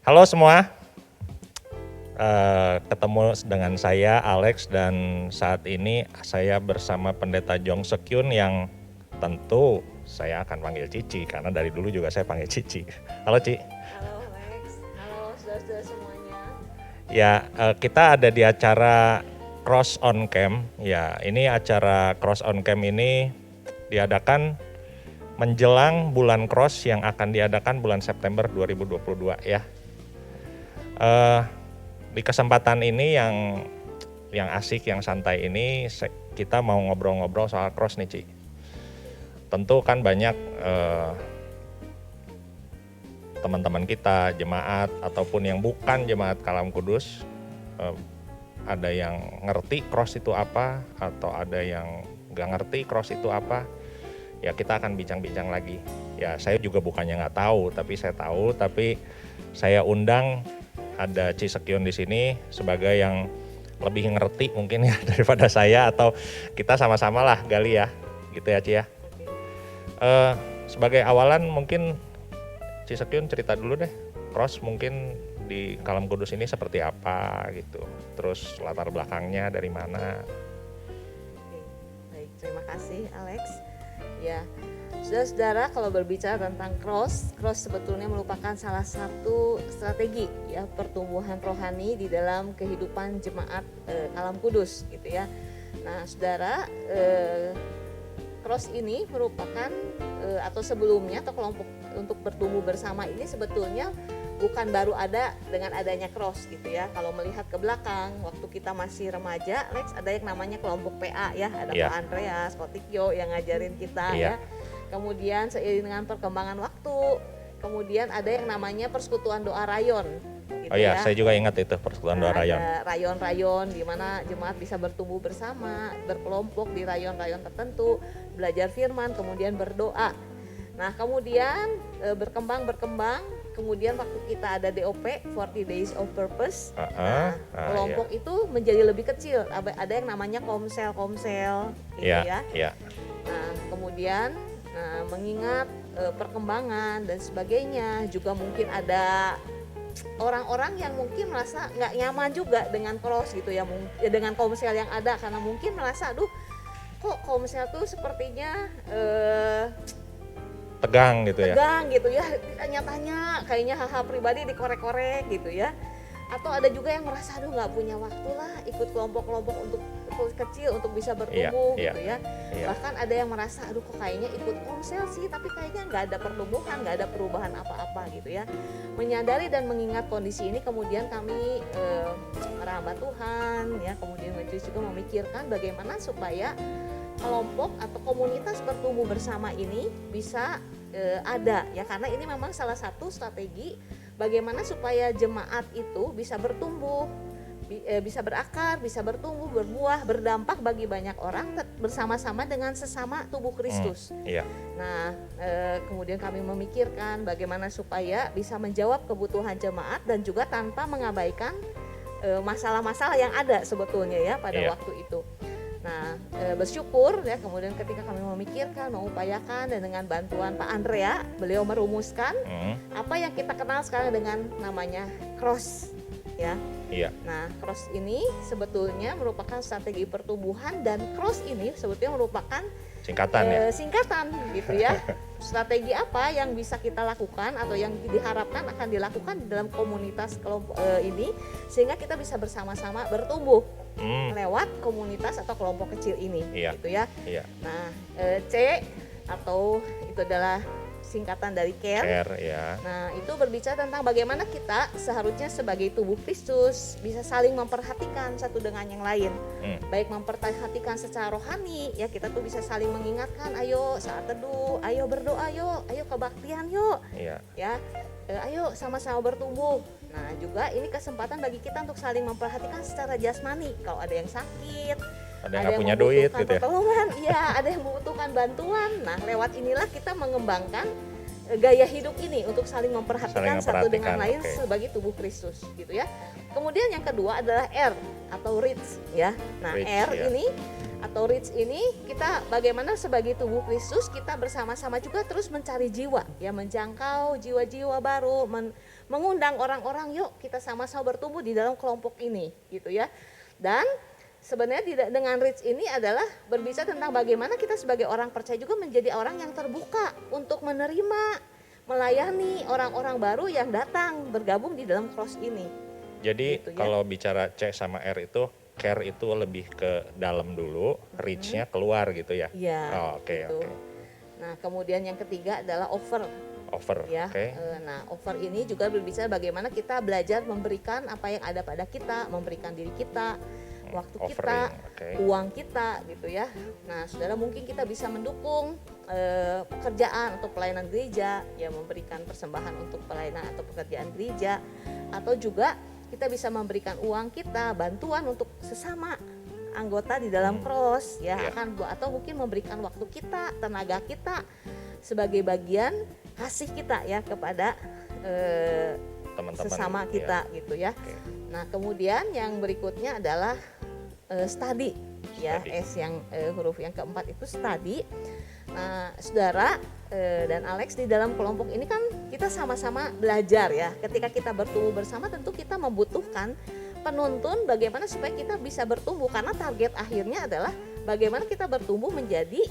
Halo semua, ketemu dengan saya Alex dan saat ini saya bersama Pendeta Jong Sekyun yang tentu saya akan panggil Cici karena dari dulu juga saya panggil Cici. Halo Ci. Halo Lex, halo saudara-saudara semuanya. Ya, kita ada di acara Cross on Camp. Ya, ini acara Cross on Camp ini diadakan menjelang bulan Cross yang akan diadakan bulan September 2022 ya. Di kesempatan ini yang asik, yang santai ini kita mau ngobrol-ngobrol soal Cross nih Ci. Tentu kan banyak teman-teman kita, jemaat ataupun yang bukan jemaat Kalam Kudus, ada yang ngerti Cross itu apa atau ada yang gak ngerti Cross itu apa. Ya kita akan bincang-bincang lagi. Ya saya juga bukannya nggak tahu, tapi saya tahu. Tapi saya undang ada Ci Sekyun di sini sebagai yang lebih ngerti mungkin ya daripada saya, atau kita sama-sama lah gali ya, gitu ya Ci ya. Sebagai awalan mungkin Ci Sekyun cerita dulu deh, Cross mungkin di Kalam Kudus ini seperti apa gitu. Terus latar belakangnya dari mana. Oke, baik, terima kasih Alex. Ya, saudara-saudara, kalau berbicara tentang cross sebetulnya merupakan salah satu strategi ya pertumbuhan rohani di dalam kehidupan jemaat Kalam Kudus gitu ya. Nah, saudara, cross ini merupakan atau sebelumnya atau kelompok untuk bertumbuh bersama ini sebetulnya bukan baru ada dengan adanya cross gitu ya. Kalau melihat ke belakang waktu kita masih remaja, Lex, ada yang namanya kelompok PA ya, ada Pak Andreas, Pak Tikyo yang ngajarin kita ya. Kemudian seiring dengan perkembangan waktu, kemudian ada yang namanya Persekutuan Doa Rayon. Gitu oh iya, saya juga ingat itu Persekutuan Doa Rayon. Ada rayon-rayon di mana jemaat bisa bertumbuh bersama, berkelompok di rayon-rayon tertentu, belajar firman, kemudian berdoa. Nah, kemudian berkembang, kemudian waktu kita ada DOP, 40 Days of Purpose, kelompok itu menjadi lebih kecil, ada yang namanya komsel gitu ya. Nah, kemudian mengingat perkembangan dan sebagainya, juga mungkin ada orang-orang yang mungkin merasa nggak nyaman juga dengan cross gitu ya, dengan komsel yang ada, karena mungkin merasa aduh kok komsel tuh sepertinya tegang gitu ya, tanya-tanya kayaknya hal-hal pribadi dikorek-korek gitu ya, atau ada juga yang merasa aduh nggak punya waktu lah ikut kelompok-kelompok untuk kecil untuk bisa bertumbuh gitu ya. Bahkan ada yang merasa aduh kok kayaknya ikut komsel sih tapi kayaknya nggak ada pertumbuhan, nggak ada perubahan apa-apa gitu ya. Menyadari dan mengingat kondisi ini, kemudian kami para hamba Tuhan ya, kemudian juga memikirkan bagaimana supaya kelompok atau komunitas bertumbuh bersama ini bisa ada ya, karena ini memang salah satu strategi bagaimana supaya jemaat itu bisa bertumbuh, bisa berakar, bisa bertumbuh, berbuah, berdampak bagi banyak orang bersama-sama dengan sesama tubuh Kristus. Nah, kemudian kami memikirkan bagaimana supaya bisa menjawab kebutuhan jemaat dan juga tanpa mengabaikan masalah-masalah yang ada sebetulnya ya pada waktu itu. Nah, bersyukur ya, kemudian ketika kami memikirkan, mengupayakan, dan dengan bantuan Pak Andrea, beliau merumuskan apa yang kita kenal sekarang dengan namanya cross ya. Nah, cross ini sebetulnya merupakan strategi pertumbuhan, dan cross ini sebetulnya merupakan singkatan gitu ya. Strategi apa yang bisa kita lakukan atau yang diharapkan akan dilakukan dalam komunitas kelompok ini sehingga kita bisa bersama-sama bertumbuh lewat komunitas atau kelompok kecil ini gitu ya. Nah, C atau itu adalah singkatan dari care. Nah, itu berbicara tentang bagaimana kita seharusnya sebagai tubuh Kristus bisa saling memperhatikan satu dengan yang lain. Baik memperhatikan secara rohani ya, kita tuh bisa saling mengingatkan, ayo saat teduh, ayo berdoa yuk, ayo kebaktian yuk. Ya. Ayo sama-sama bertumbuh. Nah, juga ini kesempatan bagi kita untuk saling memperhatikan secara jasmani. Kalau ada yang sakit, ada yang punya duit gitu ya. Ada yang membutuhkan bantuan. Nah, lewat inilah kita mengembangkan gaya hidup ini untuk saling memperhatikan satu dengan lain sebagai tubuh Kristus gitu ya. Kemudian yang kedua adalah R atau reach ya. Nah, ini atau reach ini kita bagaimana sebagai tubuh Kristus kita bersama-sama juga terus mencari jiwa ya, menjangkau jiwa-jiwa baru, mengundang orang-orang, yuk kita sama-sama bertumbuh di dalam kelompok ini gitu ya. Dan sebenarnya dengan Reach ini adalah berbicara tentang bagaimana kita sebagai orang percaya juga menjadi orang yang terbuka untuk menerima, melayani orang-orang baru yang datang bergabung di dalam cross ini. Jadi gitu, kalau bicara C sama R itu, care itu lebih ke dalam dulu, reach-nya keluar gitu ya? Iya. Oke. Nah kemudian yang ketiga adalah over ya. Nah over ini juga berbicara bagaimana kita belajar memberikan apa yang ada pada kita, memberikan diri kita, waktu kita, uang kita gitu ya. Nah saudara mungkin kita bisa mendukung pekerjaan atau pelayanan gereja, ya memberikan persembahan untuk pelayanan atau pekerjaan gereja, atau juga kita bisa memberikan uang kita, bantuan untuk sesama anggota di dalam cross ya, atau mungkin memberikan waktu kita, tenaga kita sebagai bagian kasih kita ya kepada teman-teman sesama kita gitu ya. Nah kemudian yang berikutnya adalah study ya, S yang huruf yang keempat itu study. Nah saudara dan Alex, di dalam kelompok ini kan kita sama-sama belajar ya. Ketika kita bertumbuh bersama tentu kita membutuhkan penuntun bagaimana supaya kita bisa bertumbuh, karena target akhirnya adalah bagaimana kita bertumbuh menjadi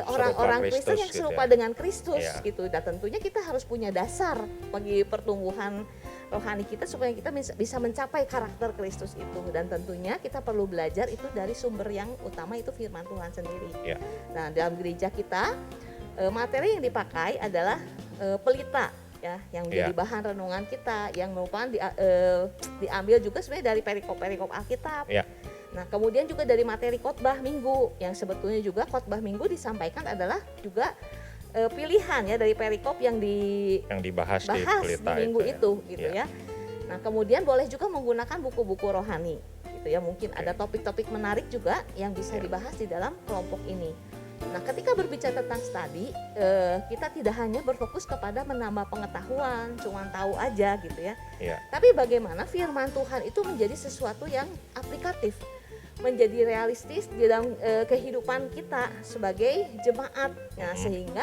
orang-orang Kristen yang serupa dengan Kristus gitu. Dan tentunya kita harus punya dasar bagi pertumbuhan rohani kita supaya kita bisa mencapai karakter Kristus itu. Dan tentunya kita perlu belajar itu dari sumber yang utama, itu firman Tuhan sendiri. Nah dalam gereja kita materi yang dipakai adalah pelita ya, yang menjadi bahan renungan kita, yang merupakan diambil juga sebenarnya dari perikop-perikop Alkitab. Nah kemudian juga dari materi khotbah minggu, yang sebetulnya juga khotbah minggu disampaikan adalah juga pilihan ya dari perikop yang dibahas di minggu itu gitu ya. Nah kemudian boleh juga menggunakan buku-buku rohani gitu ya, mungkin ada topik-topik menarik juga yang bisa dibahas di dalam kelompok ini. Nah ketika berbicara tentang study, kita tidak hanya berfokus kepada menambah pengetahuan, cuma tahu aja gitu ya. Tapi bagaimana firman Tuhan itu menjadi sesuatu yang aplikatif, menjadi realistis di dalam kehidupan kita sebagai jemaat. Nah sehingga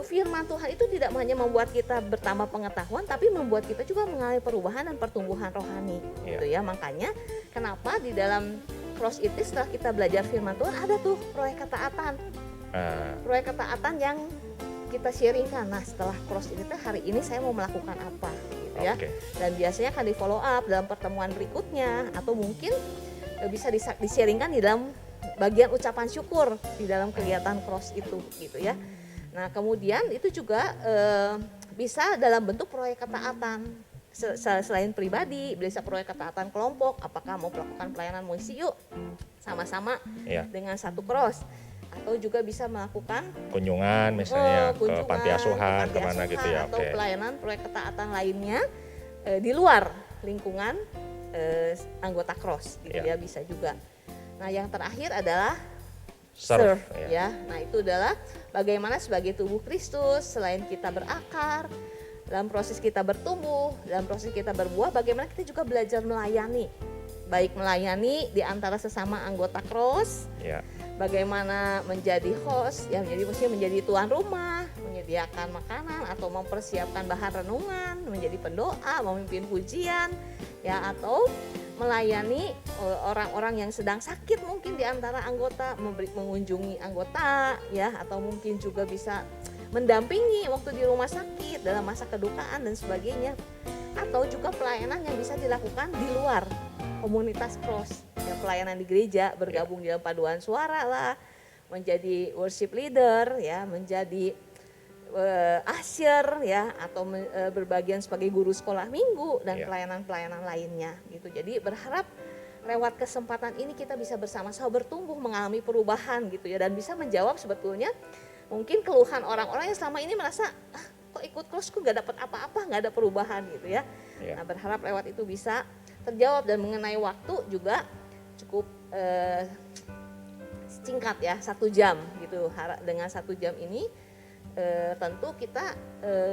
firman Tuhan itu tidak hanya membuat kita bertambah pengetahuan, tapi membuat kita juga mengalami perubahan dan pertumbuhan rohani gitu ya. Makanya kenapa di dalam cross itu setelah kita belajar firman Tuhan ada tuh proyek ketaatan. Proyek ketaatan yang kita sharingkan. Nah setelah cross itu hari ini saya mau melakukan apa gitu ya. Dan biasanya akan di follow up dalam pertemuan berikutnya, atau mungkin bisa di-sharingkan di dalam bagian ucapan syukur di dalam kegiatan cross itu gitu ya. Nah kemudian itu juga bisa dalam bentuk proyek ketaatan. Selain pribadi, bisa proyek ketaatan kelompok, apakah mau melakukan pelayanan misi yuk sama-sama dengan satu cross, atau juga bisa melakukan kunjungan misalnya ke panti asuhan kemana gitu ya, atau pelayanan proyek ketaatan lainnya di luar lingkungan anggota cross gitu ya, bisa juga. Nah yang terakhir adalah serve ya. Nah itu adalah bagaimana sebagai tubuh Kristus selain kita berakar, dalam proses kita bertumbuh, dalam proses kita berbuah, bagaimana kita juga belajar melayani. Baik melayani di antara sesama anggota cross, bagaimana menjadi host, ya menjadi tuan rumah, menyediakan makanan atau mempersiapkan bahan renungan, menjadi pendoa, memimpin pujian, ya atau melayani orang-orang yang sedang sakit mungkin di antara anggota, mengunjungi anggota, ya atau mungkin juga bisa mendampingi waktu di rumah sakit dalam masa kedukaan dan sebagainya, atau juga pelayanan yang bisa dilakukan di luar komunitas cross ya, pelayanan di gereja, bergabung di dalam paduan suara lah, menjadi worship leader ya, menjadi usher ya, atau berbagian sebagai guru sekolah minggu dan pelayanan-pelayanan lainnya gitu. Jadi berharap lewat kesempatan ini kita bisa bersama-sama bertumbuh, mengalami perubahan gitu ya, dan bisa menjawab sebetulnya mungkin keluhan orang-orang yang selama ini merasa kok ikut cross kok gak dapat apa-apa, gak ada perubahan gitu ya. Nah berharap lewat itu bisa terjawab, dan mengenai waktu juga cukup singkat ya, 1 jam gitu. Dengan 1 jam ini tentu kita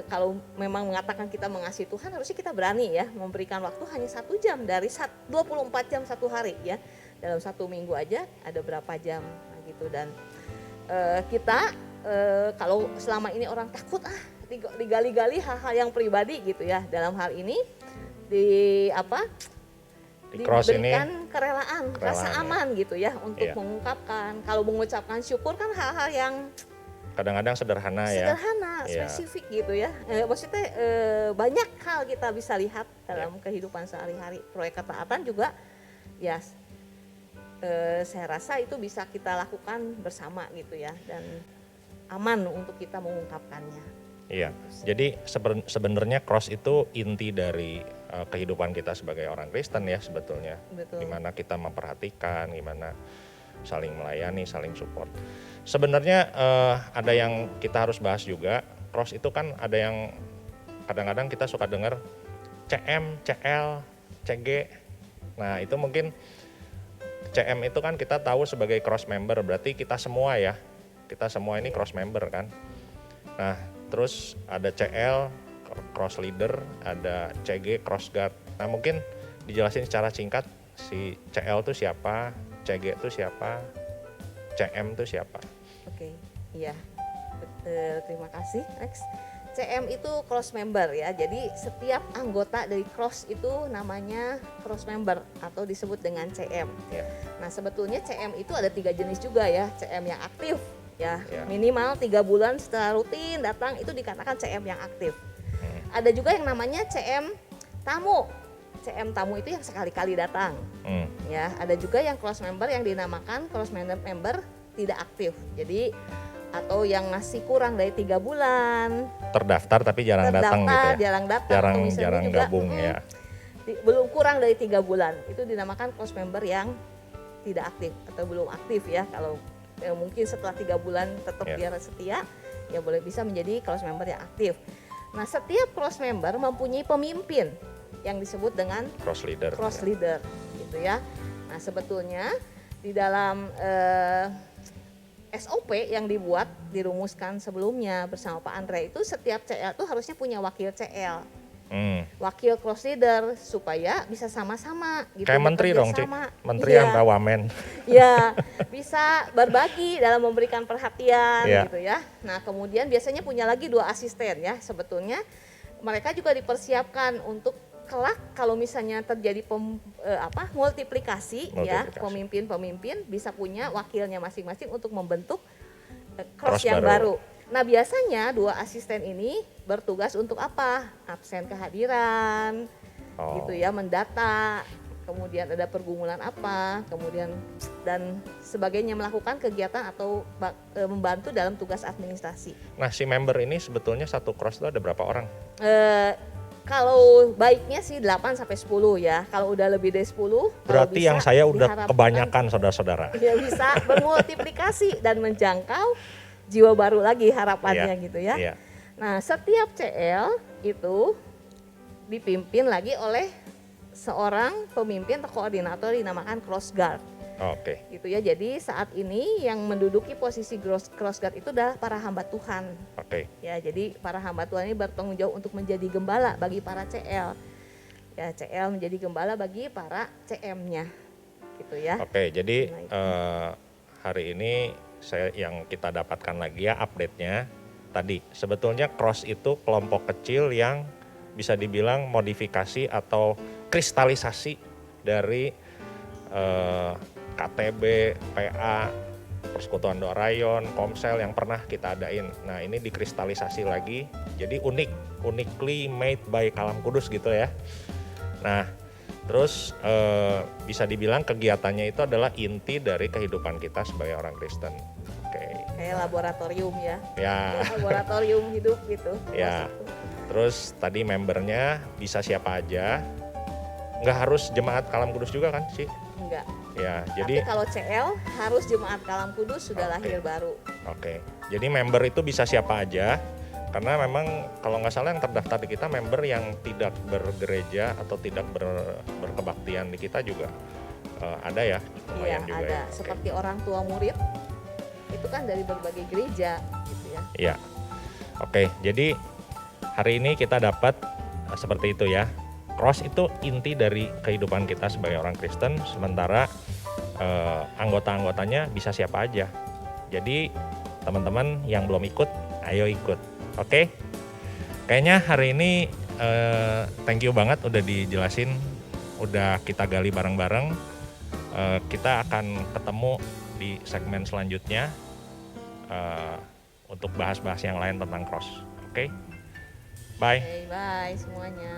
kalau memang mengatakan kita mengasihi Tuhan, harusnya kita berani ya memberikan waktu hanya 1 jam dari 24 jam satu hari ya. Dalam 1 minggu aja ada berapa jam gitu. Dan kita kalau selama ini orang takut digali-gali hal-hal yang pribadi gitu ya. Dalam hal ini diberikan kerelaan, rasa aman gitu ya untuk mengungkapkan. Kalau mengucapkan syukur kan hal-hal yang kadang-kadang sederhana ya. Spesifik gitu ya. Maksudnya banyak hal kita bisa lihat dalam kehidupan sehari-hari. Proyek ketaatan juga ya saya rasa itu bisa kita lakukan bersama gitu ya, dan aman untuk kita mengungkapkannya. Iya, jadi sebenarnya cross itu inti dari kehidupan kita sebagai orang Kristen ya sebetulnya. Betul. Gimana kita memperhatikan, gimana saling melayani, saling support. Sebenarnya ada yang kita harus bahas juga. Cross itu kan ada yang kadang-kadang kita suka dengar CM, CL, CG. Nah itu mungkin CM itu kan kita tahu sebagai cross member, berarti kita semua ya. Kita semua ini cross member kan. Nah terus ada CL, cross leader, ada CG, cross guard. Nah mungkin dijelasin secara singkat si CL itu siapa, CG itu siapa, CM itu siapa? Oke, iya. Terima kasih, Rex. CM itu cross member ya. Jadi setiap anggota dari cross itu namanya cross member atau disebut dengan CM. Yeah. Nah, sebetulnya CM itu ada 3 jenis juga ya. CM yang aktif ya, minimal 3 bulan setelah rutin datang itu dikatakan CM yang aktif. Ada juga yang namanya CM tamu. CM tamu itu yang sekali-kali datang. Ya, ada juga yang cross member yang dinamakan cross member tidak aktif. Jadi atau yang masih kurang dari 3 bulan. Terdaftar tapi jarang datang gitu ya. Jarang datang. Jarang juga, gabung ya. Belum kurang dari 3 bulan. Itu dinamakan cross member yang tidak aktif atau belum aktif ya. Kalau mungkin setelah 3 bulan tetap dia setia, ya boleh bisa menjadi cross member yang aktif. Nah, setiap cross member mempunyai pemimpin yang disebut dengan cross leader gitu ya. Nah, sebetulnya di dalam SOP yang dirumuskan sebelumnya bersama Pak Andre itu setiap CL itu harusnya punya wakil CL. Wakil cross leader supaya bisa sama-sama gitu. Kayak menteri dong, Cik. Menteri yang wamen. Ya, bisa berbagi dalam memberikan perhatian gitu ya. Nah, kemudian biasanya punya lagi 2 asisten ya. Sebetulnya mereka juga dipersiapkan untuk kelak kalau misalnya terjadi multiplikasi ya, pemimpin bisa punya wakilnya masing-masing untuk membentuk cross yang baru. Nah, biasanya 2 asisten ini bertugas untuk apa? Absen kehadiran, gitu ya, mendata, kemudian ada pergumulan apa, kemudian dan sebagainya, melakukan kegiatan atau membantu dalam tugas administrasi. Nah, si member ini sebetulnya satu cross itu ada berapa orang? Kalau baiknya sih 8 sampai 10 ya. Kalau udah lebih dari 10, berarti yang saya udah kebanyakan saudara-saudara. Ya bisa bermultiplikasi dan menjangkau jiwa baru lagi harapannya gitu ya. Nah, setiap CL itu dipimpin lagi oleh seorang pemimpin atau koordinator dinamakan cross guard. Gitu ya. Jadi saat ini yang menduduki posisi cross guard itu adalah para hamba Tuhan. Ya, jadi para hamba Tuhan ini bertanggung jawab untuk menjadi gembala bagi para CL. Ya, CL menjadi gembala bagi para CM-nya. Gitu ya. Jadi hari ini yang kita dapatkan lagi ya update-nya tadi. Sebetulnya cross itu kelompok kecil yang bisa dibilang modifikasi atau kristalisasi dari KTB, PA, Persekutuan Doa Rayon, Komsel yang pernah kita adain. Nah, ini dikristalisasi lagi, jadi uniquely made by Kalam Kudus gitu ya. Nah, terus bisa dibilang kegiatannya itu adalah inti dari kehidupan kita sebagai orang Kristen. Kayak laboratorium ya. Laboratorium hidup gitu. Ya. Terus tadi membernya bisa siapa aja. Nggak harus jemaat Kalam Kudus juga kan sih? Enggak. Ya, tapi jadi kalau CL harus jemaat Kalam Kudus sudah lahir baru. Jadi member itu bisa siapa aja. Karena memang kalau nggak salah yang terdaftar di kita member yang tidak bergereja atau tidak berkebaktian di kita juga ada ya. Iya, juga ada. Ya. Seperti orang tua murid itu kan dari berbagai gereja gitu ya. Iya. Jadi hari ini kita dapat seperti itu ya. Cross itu inti dari kehidupan kita sebagai orang Kristen, sementara anggota-anggotanya bisa siapa aja. Jadi teman-teman yang belum ikut, ayo ikut. Kayaknya hari ini thank you banget udah dijelasin, udah kita gali bareng-bareng. Kita akan ketemu di segmen selanjutnya untuk bahas-bahas yang lain tentang cross. Oke? Bye. Bye semuanya.